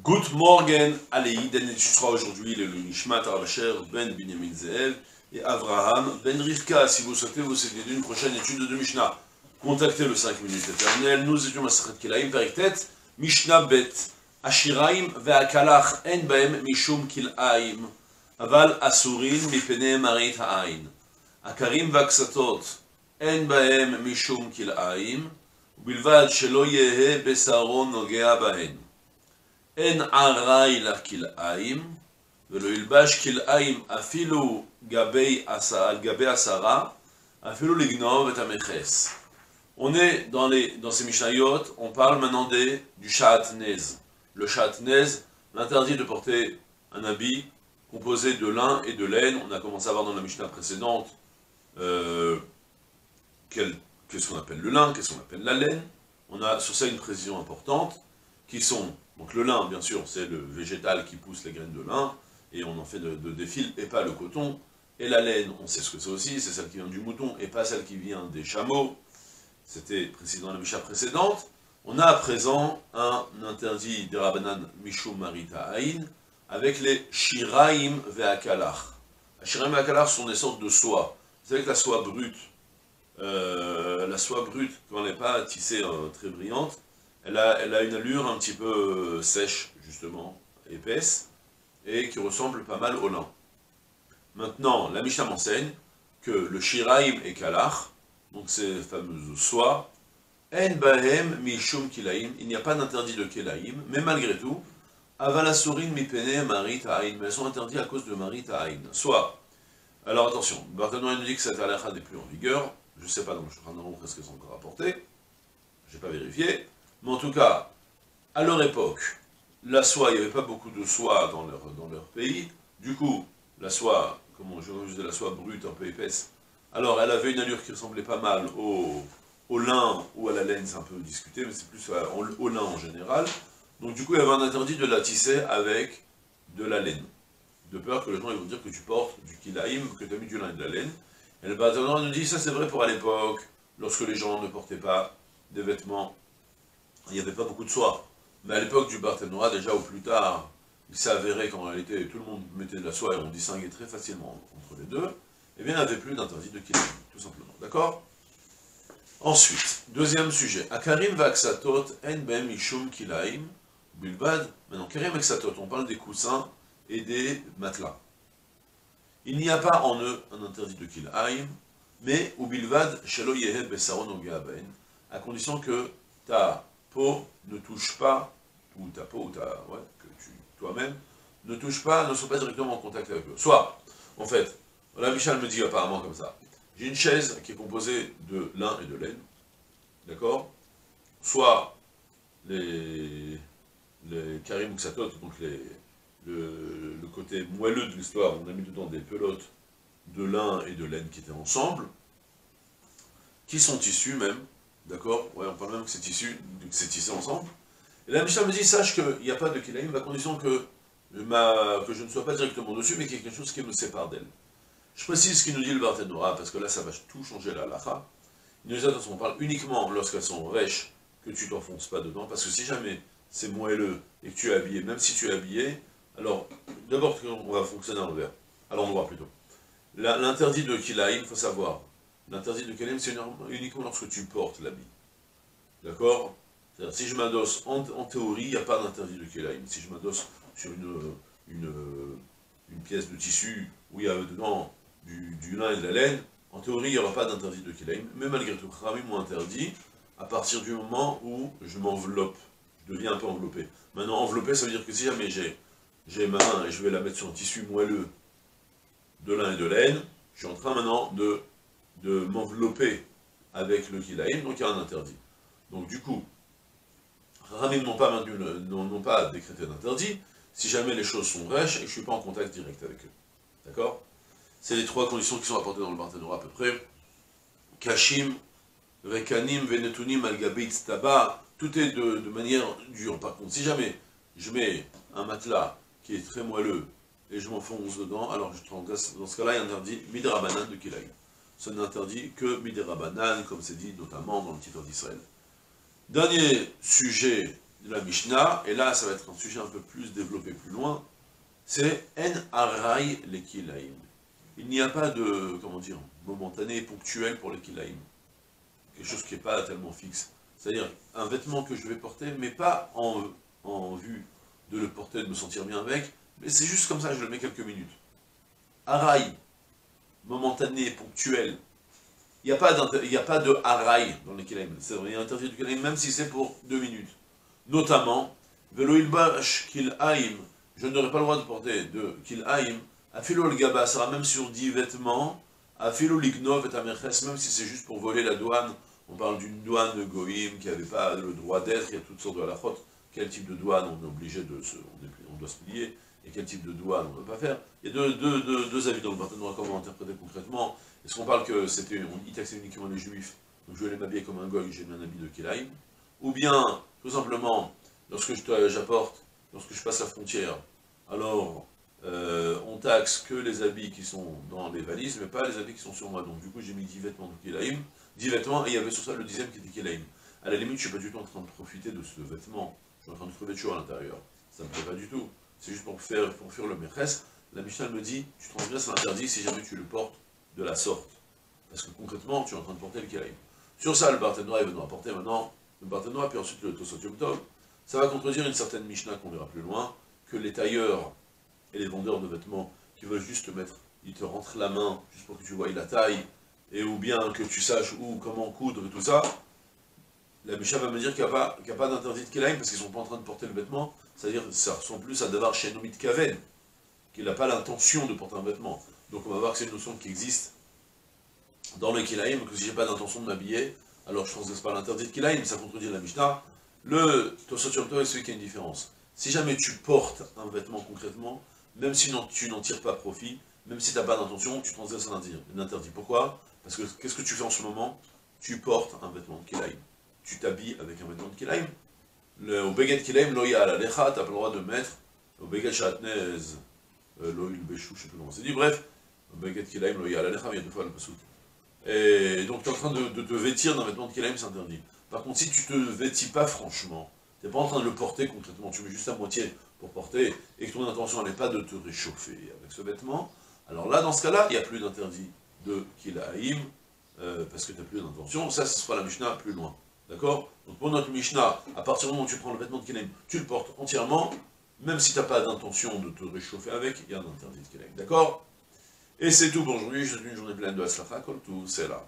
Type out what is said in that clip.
Good morning, Aleïd, on étudiera aujourd'hui le Nishmat Arvacher ben Binyamin Ze'ev et Avraham ben Rivka. Si vous souhaitez vous aider d'une prochaine étude de Mishnah, contactez le 5 minutes éternel. Nous étions Masachet Kilaim, Periktet, Mishnah Bet, Ashiraim ve'akalach en baem mishum kil'aim, aval asurin mipene marit ha'ain. Akarim ve'aksatot en baem mishum kil'aim, ובלבד שלא יהא בשרו נוגע בהן. אין עראי לכלאיים, ולא ילבש כלאיים אפילו על גבי עשרה, אפילו לגנוב את המכס. On est dans ces Mishnayot, on parle maintenant du Sha'atnez. Le Sha'atnez, l'interdit de porter un habit composé de lin et de laine. On a commencé à voir dans la Mishnah précédente qu'est-ce qu'on appelle le lin, qu'est-ce qu'on appelle la laine. On a sur ça une précision importante, qui sont, donc le lin, bien sûr, c'est le végétal qui pousse les graines de lin, et on en fait des fils, et pas le coton. Et la laine, on sait ce que c'est aussi, c'est celle qui vient du mouton, et pas celle qui vient des chameaux. C'était précisé dans la Mishnah précédente. On a à présent un interdit des Rabbanan Mishum Marita Aïn, avec les Shiraim ve'akalach. Les Shiraim ve'akalach sont des sortes de soie. Vous savez que la soie brute, quand elle n'est pas tissée très brillante, elle a une allure un petit peu sèche, justement, épaisse, et qui ressemble pas mal au lin. Maintenant, la Mishnah m'enseigne que le shiraim et kalach, donc ces fameuses soies, en bahem mishum kilaim, il n'y a pas d'interdit de kilaim, mais malgré tout, avalasurin mipene marit ha'ain, mais elles sont interdites à cause de marit ha'ain. Soit, alors attention, Barthénois nous dit que cette halakha n'est plus en vigueur. Je ne sais pas, donc je suis en train de montrer ce qu'elles sont encore apportées. Je n'ai pas vérifié. Mais en tout cas, à leur époque, la soie, il n'y avait pas beaucoup de soie dans leur pays. Du coup, la soie, comment je disais, la soie brute, un peu épaisse, alors elle avait une allure qui ressemblait pas mal au lin ou à la laine, c'est un peu discuté, mais c'est plus au lin en général. Donc du coup, il y avait un interdit de la tisser avec de la laine. De peur que les gens ils vont dire que tu portes du kilaïm, que tu as mis du lin et de la laine. Et le Barthénois nous dit, ça c'est vrai pour à l'époque, lorsque les gens ne portaient pas des vêtements, il n'y avait pas beaucoup de soie. Mais à l'époque du Barthénois, déjà ou plus tard, il s'est avéré qu'en réalité tout le monde mettait de la soie et on distinguait très facilement entre les deux, et bien il n'y avait plus d'interdit de kilaïm, tout simplement. D'accord? Ensuite, deuxième sujet, Akarim va'aksatot en ben mishum kilaïm, bilbad. Maintenant, Karim va'aksatot, on parle des coussins et des matelas. Il n'y a pas en eux un interdit de kilaïm, mais ou bilvad shelo yehe besaron ogaben, à condition que ta peau ne touche pas, ou ta peau, que tu toi-même ne touche pas, ne soit pas directement en contact avec eux. Soit, en fait, la Michal me dit apparemment comme ça, j'ai une chaise qui est composée de lin et de laine, d'accord? Soit les karim ou ksatot, donc le côté moelleux de l'histoire, on a mis dedans des pelotes de lin et de laine qui étaient ensemble, qui sont tissus même, d'accord? Ouais, on parle même que c'est tissu, que c'est tissé ensemble. Et la Mishnah me dit, sache qu'il n'y a pas de kilaïm, à condition que je ne sois pas directement dessus, mais qu'il y ait quelque chose qui me sépare d'elle. Je précise ce qu'il nous dit le Barthénois, parce que là ça va tout changer la halakha. Il nous dit, attention, on parle uniquement lorsqu'elles sont rêches, que tu t'enfonces pas dedans, parce que si jamais c'est moelleux et que tu es habillé, même si tu es habillé, alors, d'abord, on va fonctionner à l'endroit plutôt. L'interdit de kilaïm, il faut savoir, l'interdit de kilaïm, c'est uniquement lorsque tu portes l'habit. D'accord? C'est-à-dire, si je m'adosse, en théorie, il n'y a pas d'interdit de kilaïm. Si je m'adosse sur une pièce de tissu où il y a dedans du lin et de la laine, en théorie, il n'y aura pas d'interdit de kilaïm. Mais malgré tout, Khamim m'ont interdit à partir du moment où je m'enveloppe. Je deviens un peu enveloppé. Maintenant, enveloppé, ça veut dire que si jamais j'ai ma main et je vais la mettre sur un tissu moelleux de lin et de laine, je suis en train maintenant de m'envelopper avec le kilaïm, donc il y a un interdit. Donc du coup, Ramim n'ont pas décrété d'interdit, si jamais les choses sont rêches et que je ne suis pas en contact direct avec eux. D'accord? C'est les trois conditions qui sont apportées dans le Barthénois à peu près. Kashim, Rekanim, Venetunim, Al-Gabit, Taba, tout est de manière dure. Par contre, si jamais je mets un matelas qui est très moelleux et je m'enfonce dedans, alors dans ce cas-là, il y a un interdit Midrabanan de Kilaïm. Ce n'interdit que Midrabanan, comme c'est dit notamment dans le titre d'Israël. Dernier sujet de la Mishnah, et là ça va être un sujet un peu plus développé plus loin, c'est En Arai les Kilaim. Il n'y a pas de, comment dire, momentané, ponctuel pour les Kilaim. Quelque chose qui n'est pas tellement fixe. C'est-à-dire un vêtement que je vais porter, mais pas en vue de le porter, de me sentir bien avec, mais c'est juste comme ça, je le mets quelques minutes. Arai, momentané, ponctuel. Il n'y a pas de Arai dans les Kilaim. C'est-à-dire il y a interdit du Kilaim, même si c'est pour 2 minutes. Notamment, Velo ilbash kil'aim, je n'aurai pas le droit de porter de kil'aim, afilo le gaba, ça sera même sur 10 vêtements, afilo l'ignov et amerches, même si c'est juste pour voler la douane. On parle d'une douane de goïm qui n'avait pas le droit d'être, il y a toutes sortes de halakhot. Quel type de douane on est obligé de se, on doit se plier, et quel type de douane on ne peut pas faire. Il y a deux avis dans le partenariat, comment interpréter concrètement. Est-ce qu'on parle que c'était, il taxait uniquement les juifs, donc je vais aller m'habiller comme un goy, j'ai mis un habit de kil'aim, ou bien, tout simplement, lorsque j'apporte, lorsque je passe la frontière, alors on taxe que les habits qui sont dans les valises, mais pas les habits qui sont sur moi. Donc du coup j'ai mis 10 vêtements de Kilaïm, 10 vêtements, et il y avait sur ça le 10e qui était Kilaïm. À la limite, je ne suis pas du tout en train de profiter de ce vêtement, je suis en train de crever de chaud à l'intérieur. Ça ne me plaît pas du tout. C'est juste pour faire le maîtresse. La Mishnah me dit, tu transgresses l'interdit si jamais tu le portes de la sorte. Parce que concrètement, tu es en train de porter le Kilaïm. Sur ça, le Barthénois, il va nous rapporter maintenant le Barthénois, puis ensuite le Tosot Yom Tov. Ça va contredire une certaine Mishnah qu'on verra plus loin, que les tailleurs et les vendeurs de vêtements qui veulent juste te mettre, ils te rentrent la main juste pour que tu voies la taille, et ou bien que tu saches où, comment coudre et tout ça, la Mishnah va me dire qu'il n'y a pas d'interdit de Kelaim parce qu'ils ne sont pas en train de porter le vêtement, c'est-à-dire que ça ressemble plus à Davar Shenomit Kaven, qu'il n'a pas l'intention de porter un vêtement. Donc on va voir que c'est une notion qui existe dans le Kelaim, que si j'ai pas d'intention de m'habiller, alors je ne transgresse pas l'interdit de Kelaim, ça contredit la Mishnah. Le Tosot Yom Tov explique qu'il y a une différence. Si jamais tu portes un vêtement concrètement, même si tu n'en tires pas profit, même si tu n'as pas d'intention, tu transgresses un interdit. Pourquoi? Parce que qu'est-ce que tu fais en ce moment? Tu portes un vêtement de Kilaim. Tu t'habilles avec un vêtement de Kilaim. Au Beget Kilaim, loya la lecha, tu n'as pas le droit de mettre au Beget Shatnez, loïl Béchou, je ne sais plus comment c'est dit, bref, au Beget Kilaim, loya la lecha, il y a deux fois le pasouk. Et donc tu es en train de te vêtir d'un vêtement de Kilaim, c'est interdit. Par contre, si tu te vêtis pas franchement, tu n'es pas en train de le porter concrètement, tu mets juste à moitié pour porter, et que ton intention n'est pas de te réchauffer avec ce vêtement, alors là, dans ce cas-là, il n'y a plus d'interdit de Kilaïm, parce que tu n'as plus d'intention, ça, ce sera la Mishnah plus loin. D'accord? Donc pour notre Mishnah, à partir du moment où tu prends le vêtement de Kilaïm, tu le portes entièrement, même si tu n'as pas d'intention de te réchauffer avec, il y a un interdit de Kilaïm. D'accord? Et c'est tout pour aujourd'hui, je suis une journée pleine de Haslakha, Kol tout, c'est là.